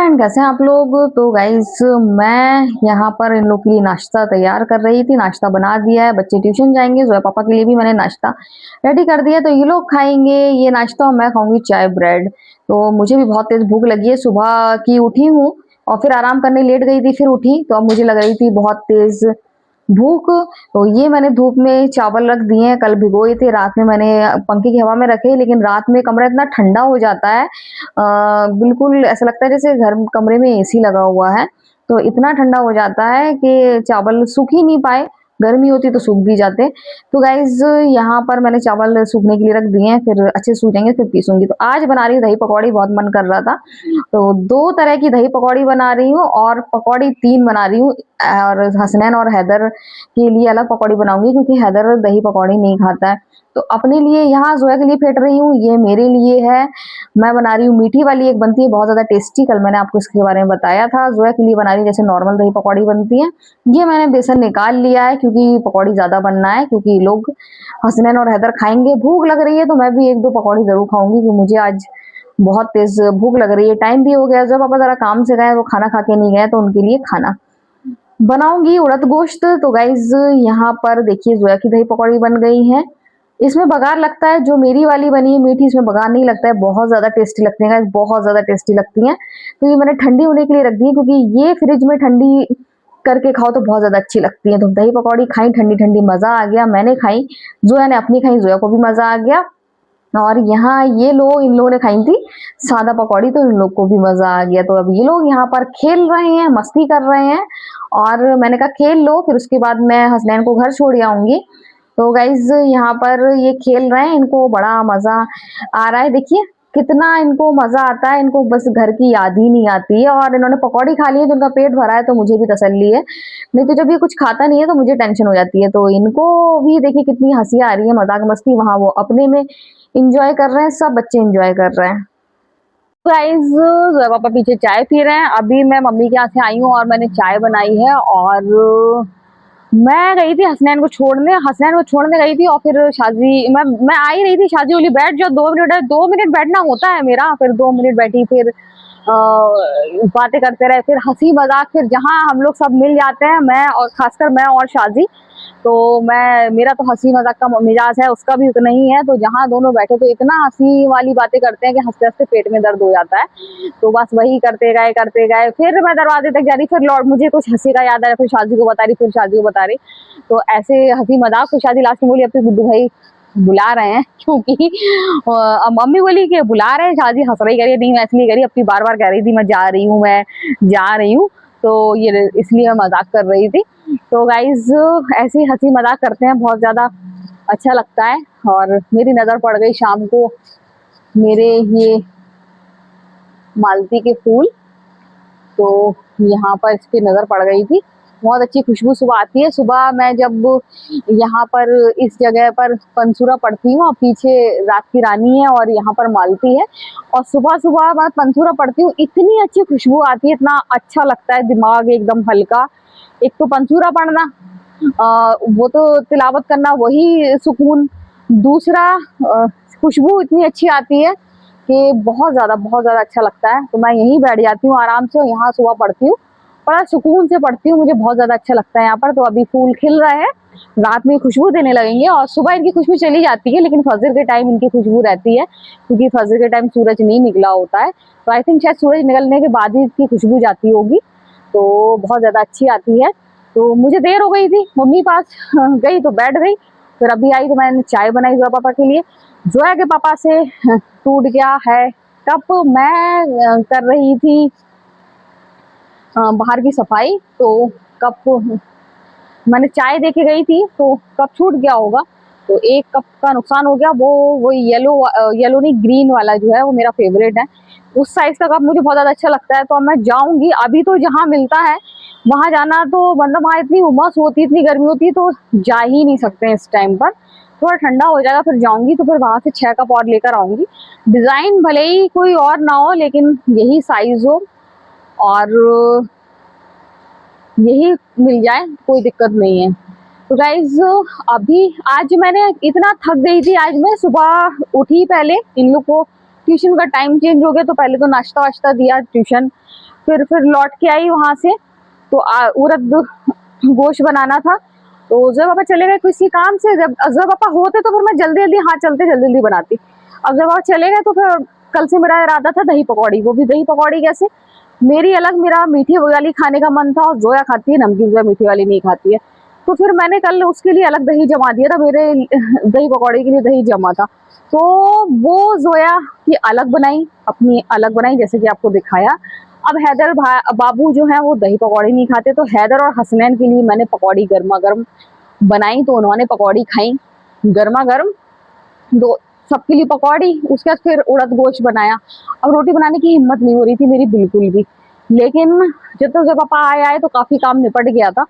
Friend, कैसे हैं आप लोग। तो गाइस, मैं यहाँ पर इन लोग के लिए नाश्ता तैयार कर रही थी। नाश्ता बना दिया है, बच्चे ट्यूशन जाएंगे। जोया पापा के लिए भी मैंने नाश्ता रेडी कर दिया। तो ये लोग खाएंगे ये नाश्ता और मैं खाऊंगी चाय ब्रेड। तो मुझे भी बहुत तेज भूख लगी है, सुबह की उठी हूँ और फिर आराम करने लेट गई थी, फिर उठी तो अब मुझे लग रही थी बहुत तेज भूख। तो ये मैंने धूप में चावल रख दिए हैं, कल भिगोए थे, रात में मैंने पंखे की हवा में रखे, लेकिन रात में कमरा इतना ठंडा हो जाता है, बिल्कुल ऐसा लगता है जैसे घर कमरे में एसी लगा हुआ है। तो इतना ठंडा हो जाता है कि चावल सूख ही नहीं पाए, गर्मी होती तो सूख भी जाते। तो गाइज, यहाँ पर मैंने चावल सूखने के लिए रख दिए हैं, फिर अच्छे सूख जाएंगे फिर पीसूंगी। तो आज बना रही हूँ दही पकौड़ी, बहुत मन कर रहा था तो दो तरह की दही पकौड़ी बना रही हूँ और पकौड़ी तीन बना रही हूँ। और हसनैन और हैदर के लिए अलग पकौड़ी बनाऊंगी क्योंकि हैदर दही पकौड़ी नहीं खाता है। तो अपने लिए यहाँ जोया के लिए फेंट रही हूँ, ये मेरे लिए है। मैं बना रही हूँ मीठी वाली, एक बनती है बहुत ज्यादा टेस्टी, कल मैंने आपको इसके बारे में बताया था। जोया के लिए बना रही हूँ जैसे नॉर्मल दही पकौड़ी बनती है। ये मैंने बेसन निकाल लिया है क्योंकि पकौड़ी ज्यादा बनना है, क्योंकि लोग हसनैन और हैदर खाएंगे। भूख लग रही है तो मैं भी एक दो पकौड़ी जरूर खाऊंगी क्योंकि मुझे आज बहुत तेज भूख लग रही है। टाइम भी हो गया, जब पापा जरा काम से गए वो खाना खा के नहीं गए, तो उनके लिए खाना बनाऊंगी उड़द गोश्त। तो गाइज, यहाँ पर देखिए जोया की दही पकौड़ी बन गई है। इसमें बघार लगता है, जो मेरी वाली बनी है मीठी, इसमें बघार नहीं लगता है। बहुत ज्यादा टेस्टी लगती है गाइस, बहुत ज्यादा टेस्टी लगती हैं। तो ये मैंने ठंडी होने के लिए रख दी है क्योंकि ये फ्रिज में ठंडी करके खाओ तो बहुत ज्यादा अच्छी लगती है। तो दही पकौड़ी खाई ठंडी ठंडी, मजा आ गया। मैंने खाई, जोया ने अपनी खाई, जोया को भी मजा आ गया। और यहाँ ये लोग, इन लोगों ने खाई थी सादा पकौड़ी, तो इन लोग को भी मजा आ गया। तो अब ये लोग यहाँ पर खेल रहे हैं, मस्ती कर रहे हैं, और मैंने कहा खेल लो, फिर उसके बाद मैं हसनैन को घर छोड़ आऊंगी। तो गाइज, यहाँ पर ये खेल रहे हैं, इनको बड़ा मजा आ रहा है। देखिए कितना इनको मजा आता है, इनको बस घर की याद ही नहीं आती है। और इन्होंने पकौड़ी खा ली है तो उनका पेट भरा है, तो मुझे भी तसल्ली है। नहीं तो जब ये कुछ खाता नहीं है तो मुझे टेंशन हो जाती है। तो इनको भी देखिए कितनी हंसी आ रही है, मजाक मस्ती वहां वो अपने में इंजॉय कर रहे हैं, सब बच्चे इंजॉय कर रहे हैं। गाइस, जोया पापा पीछे चाय पी रहे हैं। अभी मैं मम्मी के यहाँ से आई हूँ और मैंने चाय बनाई है, और मैं गई थी हसनैन को छोड़ने गई थी, और फिर शादी मैं आ ही रही थी। शादी बोली बैठ जाओ, 2 मिनट है, 2 मिनट बैठना होता है मेरा। फिर 2 मिनट बैठी, फिर बातें करते रहे, फिर हंसी मजाक, फिर जहाँ हम लोग सब मिल जाते हैं, मैं और खासकर मैं और शादी, तो मेरा तो हंसी मजाक का मिजाज है, उसका भी उतना ही है। तो जहाँ दोनों बैठे तो इतना हंसी वाली बातें करते हैं कि हंसते हंसते पेट में दर्द हो जाता है। तो बस वही करते गए। फिर मैं दरवाजे तक जा रही, फिर लौट मुझे कुछ हंसी का याद आया, फिर शादी को बता रही, फिर शादी को बता रही। तो ऐसे हंसी मजाक, फिर शादी लास्ट में बोली अब तो गुड्डू भाई बुला रहे हैं, क्योंकि मम्मी बोली कि बुला रहे हैं, शादी हंस रही, करिए नहीं मैं इसलिए करी, अपनी बार बार कह रही थी मैं जा रही हूँ, मैं जा रही हूँ। तो ये इसलिए मैं मजाक कर रही थी। तो गाइज, ऐसी हंसी मजाक करते हैं, बहुत ज्यादा अच्छा लगता है। और मेरी नजर पड़ गई शाम को मेरे ये मालती के फूल, तो यहाँ पर इस पे नजर पड़ गई थी। बहुत अच्छी खुशबू सुबह आती है। सुबह मैं जब यहाँ पर इस जगह पर पंसूरा पढ़ती हूँ, और पीछे रात की रानी है और यहाँ पर मालती है, और सुबह सुबह मैं पंसूरा पढ़ती हूँ, इतनी अच्छी खुशबू आती है, इतना अच्छा लगता है, दिमाग एकदम हल्का। एक तो पंसूरा पढ़ना, वो तो तिलावत करना वही सुकून, दूसरा खुशबू इतनी अच्छी आती है कि बहुत ज्यादा अच्छा लगता है। तो मैं यहीं बैठ जाती हूँ आराम से, यहाँ सुबह पढ़ती हूँ, बड़ा सुकून से पढ़ती हूँ, मुझे बहुत ज्यादा अच्छा लगता है यहाँ पर। तो अभी फूल खिल रहे हैं, रात में खुशबू देने लगेंगे, और सुबह इनकी खुशबू चली जाती है, लेकिन फजर के टाइम इनकी खुशबू रहती है, क्योंकि फजर के टाइम सूरज नहीं निकला होता है। तो आई थिंक शायद सूरज निकलने के बाद ही इसकी खुशबू जाती होगी, तो बहुत ज्यादा अच्छी आती है। तो मुझे देर हो गई थी, मम्मी पास गई तो बैठ गई, फिर अभी आई तो मैंने चाय बनाई जोया पापा के लिए। जोया के पापा से टूट गया है कप। मैं कर रही थी बाहर की सफाई, तो कप मैंने चाय देके गई थी, तो कप छूट गया होगा, तो एक कप का नुकसान हो गया। वो येलो नहीं, ग्रीन वाला जो है वो मेरा फेवरेट है, उस साइज का कप मुझे बहुत ज्यादा अच्छा लगता है। तो अब मैं जाऊंगी, अभी तो जहाँ मिलता है वहां जाना, तो मतलब वहाँ इतनी उमस होती, इतनी गर्मी होती है, तो जा ही नहीं सकते इस टाइम पर। थोड़ा ठंडा हो जाएगा फिर जाऊंगी, तो फिर वहां से 6 कप और लेकर आऊंगी। डिजाइन भले ही कोई और ना हो, लेकिन यही साइज हो और यही मिल जाए, कोई दिक्कत नहीं है। तो गाइज, अभी आज मैंने इतना थक गई थी, आज मैं सुबह उठी, पहले इन लोग को ट्यूशन का टाइम चेंज हो गया, तो पहले तो नाश्ता वाश्ता दिया ट्यूशन, फिर लौट के आई वहां से, तो उड़द गोश्त बनाना था। तो जोया पापा चले गए किसी काम से। जब जोया पापा होते तो फिर मैं जल्दी जल्दी हाथ चलते जल्दी जल्दी बनाती। अब जब पापा चले गए तो फिर कल से मेरा इरादा था दही पकौड़ी, वो भी दही पकौड़ी कैसे, मेरी अलग, मेरा मीठी वाली खाने का मन था और जोया खाती है नमकीन, जोया मीठी वाली नहीं खाती है। तो फिर मैंने कल उसके लिए अलग दही जमा दिया था, मेरे दही पकौड़े के लिए दही जमा था। तो वो जोया की अलग बनाई, अपनी अलग बनाई जैसे कि आपको दिखाया। अब हैदर बाबू जो है वो दही पकौड़ी नहीं खाते, तो हैदर और हसनैन के लिए मैंने पकौड़ी गर्मा गर्म बनाई, तो उन्होंने पकौड़ी खाई गर्मा गर्म, दो सबके लिए पकौड़ी। उसके बाद फिर उड़द गोश्त बनाया। अब रोटी बनाने की हिम्मत नहीं हो रही थी मेरी बिल्कुल भी, लेकिन जब पापा आए तो काफी काम निपट गया था।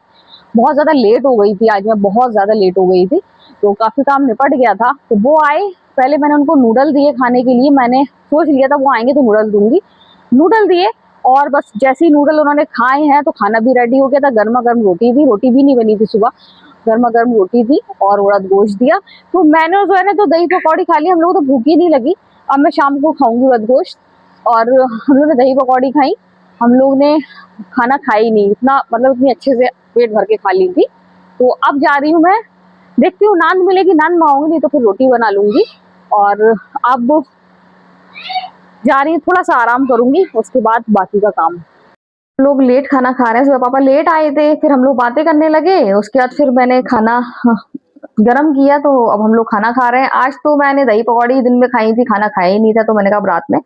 बहुत ज्यादा लेट हो गई थी आज, मैं बहुत ज्यादा लेट हो गई थी, तो काफी काम निपट गया था। तो वो आए, पहले मैंने उनको नूडल दिए खाने के लिए, मैंने सोच लिया था वो आएंगे तो नूडल दूंगी। नूडल दिए और बस जैसे ही नूडल उन्होंने खाए हैं तो खाना भी रेडी हो गया था। गर्मा गर्म रोटी थी, रोटी भी नहीं बनी थी सुबह, गर्मा गर्म रोटी थी और उड़द गोश्त दिया। तो मैंने और जोया ने तो दही पकौड़ी खा ली, हम लोग तो भूख ही नहीं लगी। अब मैं शाम को खाऊंगी उड़द गोश्त, और हम लोग ने दही पकौड़ी खाई। हम लोग ने खाना खाई ही नहीं, इतना मतलब इतनी अच्छे से पेट भर के खा ली थी। तो अब जा रही हूँ मैं, देखती हूँ नान मिलेगी नान मंगाऊंगी, नहीं तो फिर रोटी बना लूंगी। और अब जा रही हूँ, थोड़ा सा आराम करूंगी, उसके बाद बाकी का काम। लोग लेट खाना खा रहे हैं, सुबह पापा लेट आए थे, फिर हम लोग बातें करने लगे। उसके बाद फिर मैंने खाना गरम किया, तो अब हम लोग खाना खा रहे हैं। आज तो मैंने दही पकौड़ी दिन में खाई थी, खाना खाया ही नहीं था, तो मैंने कहा अब रात में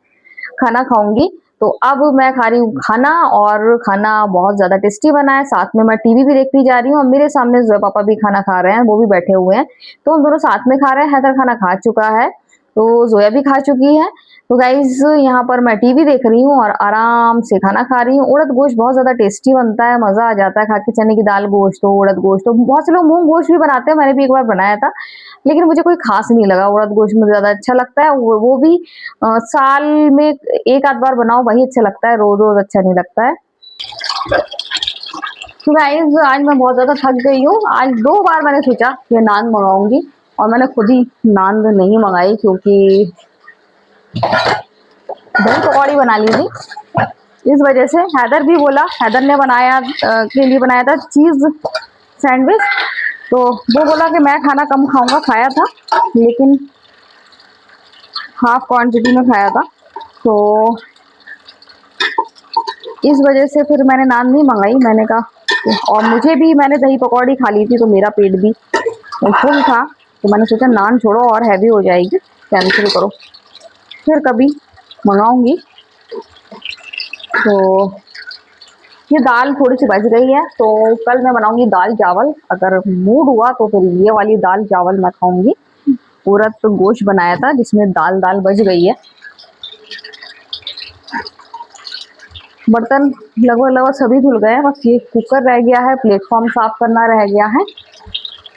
खाना खाऊंगी। तो अब मैं खा रही हूँ खाना, और खाना बहुत ज्यादा टेस्टी बना है। साथ में मैं टीवी भी देखती जा रही हूँ, और मेरे सामने जोया पापा भी खाना खा रहे हैं, वो भी बैठे हुए हैं, तो हम दोनों साथ में खा रहे हैं। हैदर खाना खा चुका है, तो जोया भी खा चुकी है। तो गाइज यहाँ पर मैं टीवी देख रही हूँ और आराम से खाना खा रही हूँ। उड़द गोश्त बहुत ज्यादा टेस्टी बनता है, मजा आ जाता है खा के। चने की दाल गोश्त हो, उड़द गोश्त हो, बहुत से लोग मूंग गोश्त भी बनाते हैं, मैंने भी एक बार बनाया था, लेकिन मुझे कोई खास नहीं लगा। उड़द गोश्त मुझे ज्यादा अच्छा लगता है, वो भी साल में एक आध बार बनाओ वही अच्छा लगता है, रोज रोज अच्छा नहीं लगता है। तो गाइस आज मैं बहुत ज्यादा थक गई हूँ। आज 2 बार मैंने सोचा कि नान मंगाऊंगी, और मैंने खुद ही नान नहीं मंगाई, क्योंकि दही पकौड़ी बना ली थी। इस वजह से हैदर भी बोला, हैदर ने बनाया के लिए बनाया था चीज सैंडविच, तो वो बोला कि मैं खाना कम खाऊंगा, खाया था लेकिन हाफ क्वांटिटी में खाया था। तो इस वजह से फिर मैंने नान नहीं मंगाई। मैंने कहा, और मुझे भी, मैंने दही पकौड़ी खा ली थी तो मेरा पेट भी फुल था, तो मैंने सोचा नान छोड़ो और हैवी हो जाएगी, कैंसिल करो, फिर कभी मंगाऊंगी। तो ये दाल थोड़ी सी बच गई है, तो कल मैं बनाऊंगी दाल चावल, अगर मूड हुआ तो फिर ये वाली दाल चावल मैं खाऊंगी। उड़द तो गोश्त बनाया था जिसमें दाल दाल बच गई है। बर्तन लगभग सभी धुल गए हैं, बस ये कुकर रह गया है, प्लेटफॉर्म साफ करना रह गया है,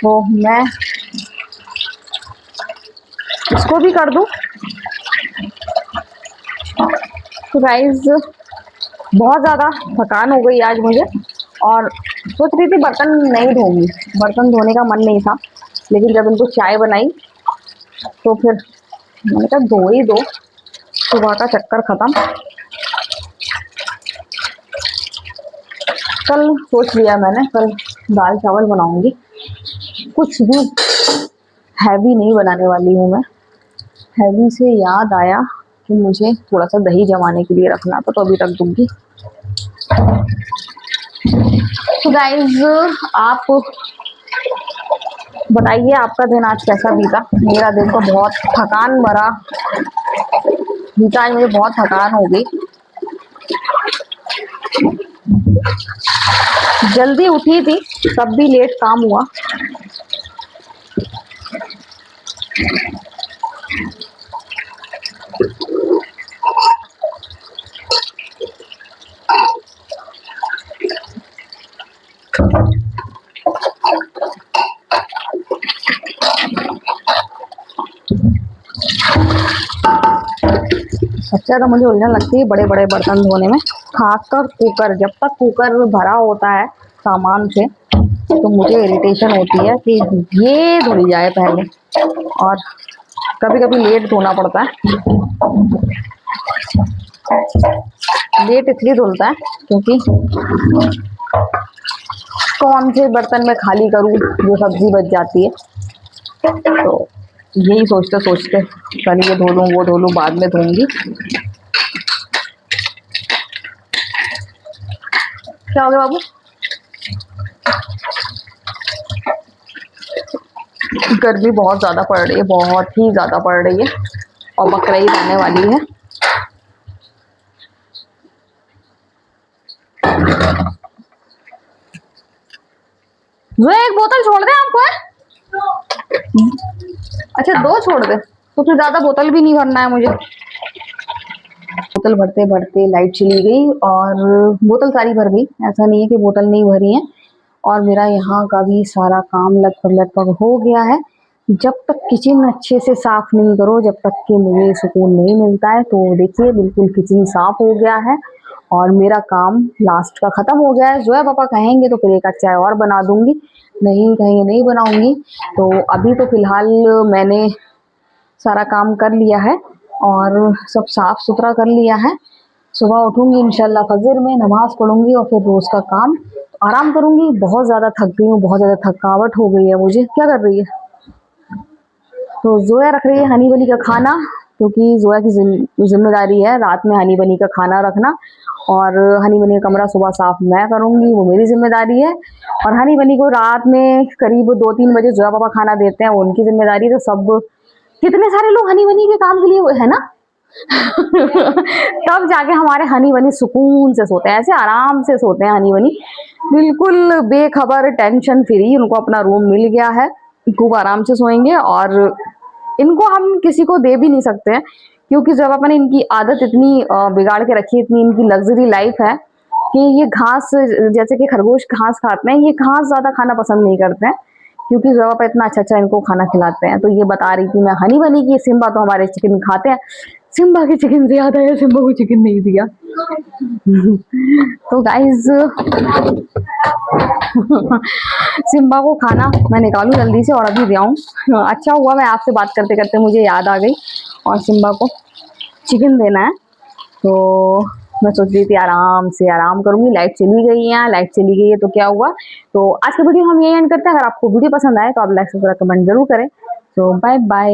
तो मैं इसको भी कर दूं। तो गाइस बहुत ज़्यादा थकान हो गई आज मुझे, और सोच रही थी बर्तन नहीं धोऊंगी, बर्तन धोने का मन नहीं था, लेकिन जब इनको चाय बनाई तो फिर मैंने कहा धो ही दो, सुबह का चक्कर खत्म। कल सोच लिया मैंने, कल दाल चावल बनाऊंगी, कुछ भी हैवी नहीं बनाने वाली हूँ मैं। हैवी से याद आया कि मुझे थोड़ा सा दही जमाने के लिए रखना था, तो अभी रख दूंगी। तो गाइज आप बताइए आपका दिन आज कैसा बीता। मेरा दिन तो बहुत थकान भरा बीता, आज मुझे बहुत थकान हो गई। जल्दी उठी थी तब भी लेट काम हुआ। सबसे ज़्यादा मुझे उलझन लगती है बड़े बड़े बर्तन धोने में, खासकर कुकर। जब तक कुकर भरा होता है सामान से तो मुझे इरिटेशन होती है कि ये धुल जाए पहले, और कभी कभी लेट धोना पड़ता है। लेट इसलिए धुलता है क्योंकि कौन से बर्तन में खाली करूं जो सब्जी बच जाती है, तो यही सोचते सोचते पहले ये धो लूँ वो धो लूँ बाद में धोऊंगी। क्या हो गया बाबू? गर्मी बहुत ज्यादा पड़ रही है, बहुत ही ज्यादा पड़ रही है और बकरीद आने वाली है। जो एक बोतल छोड़ दे आपको है? अच्छा 2 छोड़ दे, तो फिर ज्यादा बोतल भी नहीं भरना है मुझे। बोतल भरते भरते लाइट चली गई और बोतल सारी भर गई, ऐसा नहीं है कि बोतल नहीं भरी है। और मेरा यहाँ का भी सारा काम लगभग लगभग हो गया है। जब तक किचन अच्छे से साफ नहीं करो, जब तक कि मुझे सुकून नहीं मिलता है। तो देखिए बिल्कुल किचन साफ हो गया है और मेरा काम लास्ट का खत्म हो गया है। जोया पापा कहेंगे तो फिर एक आध चाय और बना दूंगी, नहीं कहेंगे नहीं बनाऊंगी। तो अभी तो फिलहाल मैंने सारा काम कर लिया है और सब साफ सुथरा कर लिया है। सुबह उठूंगी इंशाल्लाह फजर में, नमाज पढ़ूंगी और फिर रोज का काम आराम करूंगी। बहुत ज्यादा थक गई हूँ, बहुत ज्यादा थकावट हो गई है मुझे। क्या कर रही है? तो जोया रख रही है हनी बनी का खाना, क्योंकि जोया की जिम्मेदारी है रात में हनी बनी का खाना रखना। और हनी बनी का कमरा सुबह साफ मैं करूंगी, वो मेरी जिम्मेदारी है। और हनी बनी को रात में करीब 2-3 बजे जोया पापा खाना देते हैं, वो उनकी जिम्मेदारी है। तो सब कितने सारे लोग हनी बनी के काम के लिए है ना तब जाके हमारे हनी बनी सुकून से सोते हैं, ऐसे आराम से सोते हैं हनी बनी, बिल्कुल बेखबर, टेंशन फ्री। उनको अपना रूम मिल गया है, खूब आराम से सोएंगे। और इनको हम किसी को दे भी नहीं सकते हैं, क्योंकि जब अपने इनकी आदत इतनी बिगाड़ के रखी, इतनी इनकी लग्जरी लाइफ है कि ये घास, जैसे कि खरगोश घास खाते हैं, ये घास ज्यादा खाना पसंद नहीं करते हैं, क्योंकि जोया पापा इतना अच्छा अच्छा इनको खाना खिलाते हैं। तो ये बता रही थी मैं हनी बनी की, सिम्बा तो हमारे चिकन खाते हैं। सिम्बा के चिकन से याद आया, सिम्बा को चिकन नहीं दिया तो गाइज सिम्बा को खाना मैं निकालूं जल्दी से और अभी दियाऊं। अच्छा हुआ मैं आपसे बात करते करते मुझे याद आ गई और सिम्बा को चिकन देना है। तो मैं सोच रही थी आराम से आराम करूंगी। लाइट चली गई है, लाइट चली गई है तो क्या हुआ। तो आज का वीडियो हम यही एंड करते हैं। अगर आपको वीडियो पसंद आए तो आप लाइक सब्सक्राइब कमेंट जरूर करें। तो बाय बाय।